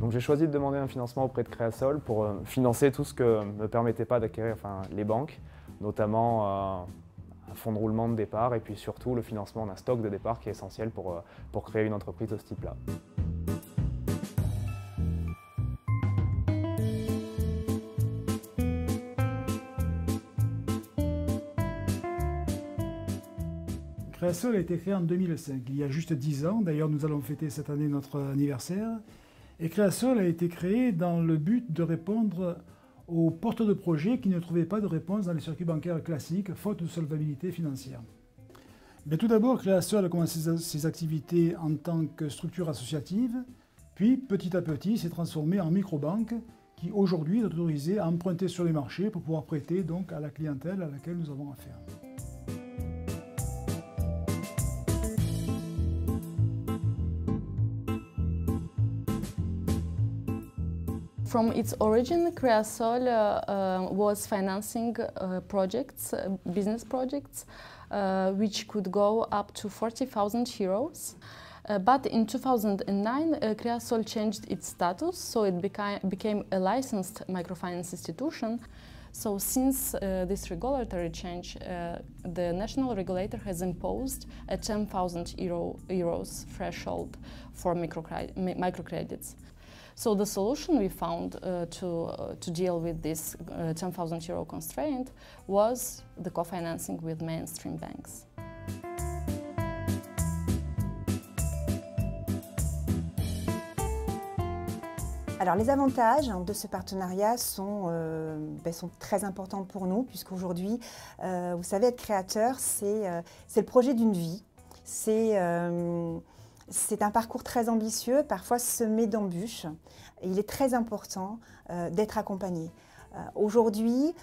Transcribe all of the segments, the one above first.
Donc j'ai choisi de demander un financement auprès de Créasol pour financer tout ce que ne me permettait pas d'acquérir les banques, notamment un fonds de roulement de départ et puis surtout le financement d'un stock de départ qui est essentiel pour créer une entreprise de ce type-là. Créasol a été créé en 2005, il y a juste 10 ans. D'ailleurs, nous allons fêter cette année notre anniversaire. Et Créasol a été créé dans le but de répondre aux porteurs de projets qui ne trouvaient pas de réponse dans les circuits bancaires classiques, faute de solvabilité financière. Mais tout d'abord, Créasol a commencé ses activités en tant que structure associative, puis petit à petit s'est transformé en microbanque qui aujourd'hui est autorisée à emprunter sur les marchés pour pouvoir prêter donc à la clientèle à laquelle nous avons affaire. From its origin, Créasol was financing projects, business projects, which could go up to 40,000 euros. But in 2009, Créasol changed its status, so it became a licensed microfinance institution. So since this regulatory change, the national regulator has imposed a 10,000 euros threshold for microcredits. So the solution we found to deal with this 10,000 euro constraint was the co-financing with mainstream banks. Alors les avantages de ce partenariat sont très importants pour nous, puisqu'aujourd'hui, vous savez, être créateur, c'est le projet d'une vie. C'est un parcours très ambitieux, parfois semé d'embûches. Il est très important d'être accompagné. Aujourd'hui,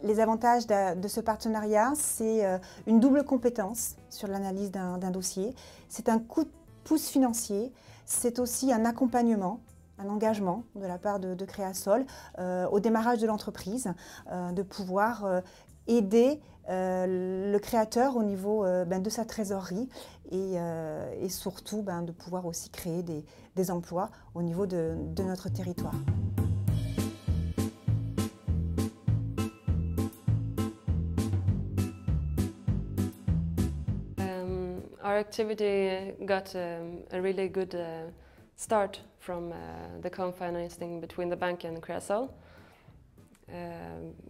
les avantages de ce partenariat, c'est une double compétence sur l'analyse d'un dossier. C'est un coup de pouce financier, c'est aussi un accompagnement, un engagement de la part de Créasol au démarrage de l'entreprise, de pouvoir aider le créateur au niveau de sa trésorerie et surtout de pouvoir aussi créer des emplois au niveau de notre territoire. Our activity got a really good start from the co-financing between the bank and Créasol.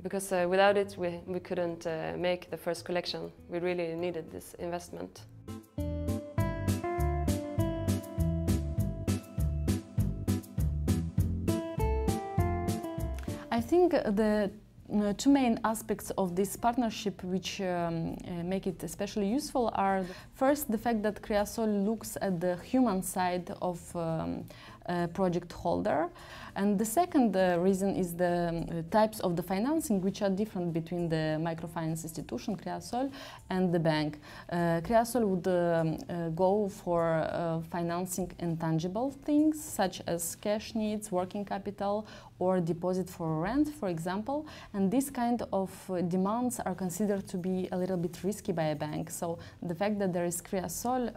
Because without it we couldn't make the first collection. We really needed this investment. I think the two main aspects of this partnership which make it especially useful are first the fact that Créasol looks at the human side of project holder, and the second reason is the types of the financing which are different between the microfinance institution Créasol and the bank. Créasol would go for financing intangible things such as cash needs, working capital or deposit for rent, for example, and these kind of demands are considered to be a little bit risky by a bank. So the fact that there is Créasol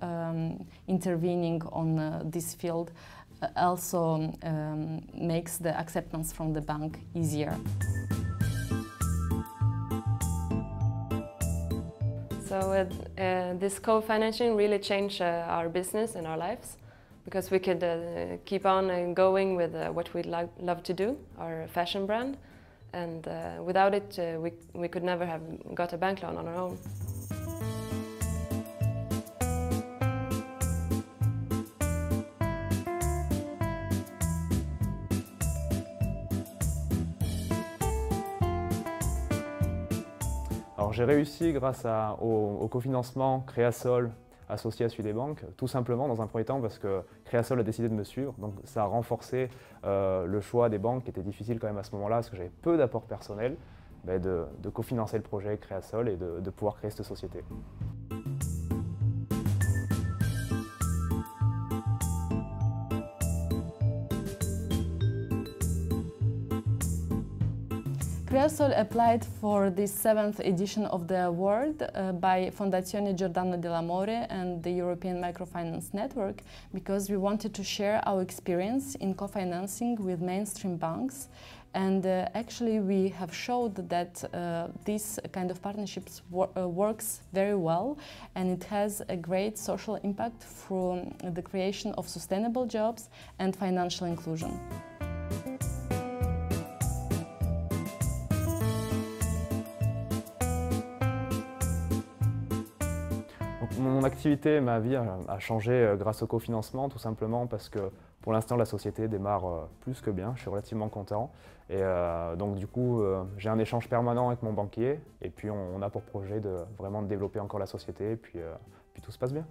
intervening on this field also makes the acceptance from the bank easier. So this co-financing really changed our business and our lives, because we could keep on going with what we love to do, our fashion brand, and without it we could never have got a bank loan on our own. Alors j'ai réussi grâce au cofinancement Créasol associé à celui des banques, tout simplement dans un premier temps parce que Créasol a décidé de me suivre, donc ça a renforcé le choix des banques qui était difficile quand même à ce moment-là parce que j'avais peu d'apports personnels, de cofinancer le projet Créasol et de pouvoir créer cette société. Creasol applied for the 7th edition of the award by Fondazione Giordano Della More and the European Microfinance Network because we wanted to share our experience in co-financing with mainstream banks. And actually we have showed that this kind of partnerships works very well, and it has a great social impact through the creation of sustainable jobs and financial inclusion. Mon activité, ma vie a changé grâce au cofinancement, tout simplement parce que pour l'instant la société démarre plus que bien, je suis relativement content. Et donc du coup j'ai un échange permanent avec mon banquier et puis on a pour projet de vraiment développer encore la société et puis tout se passe bien.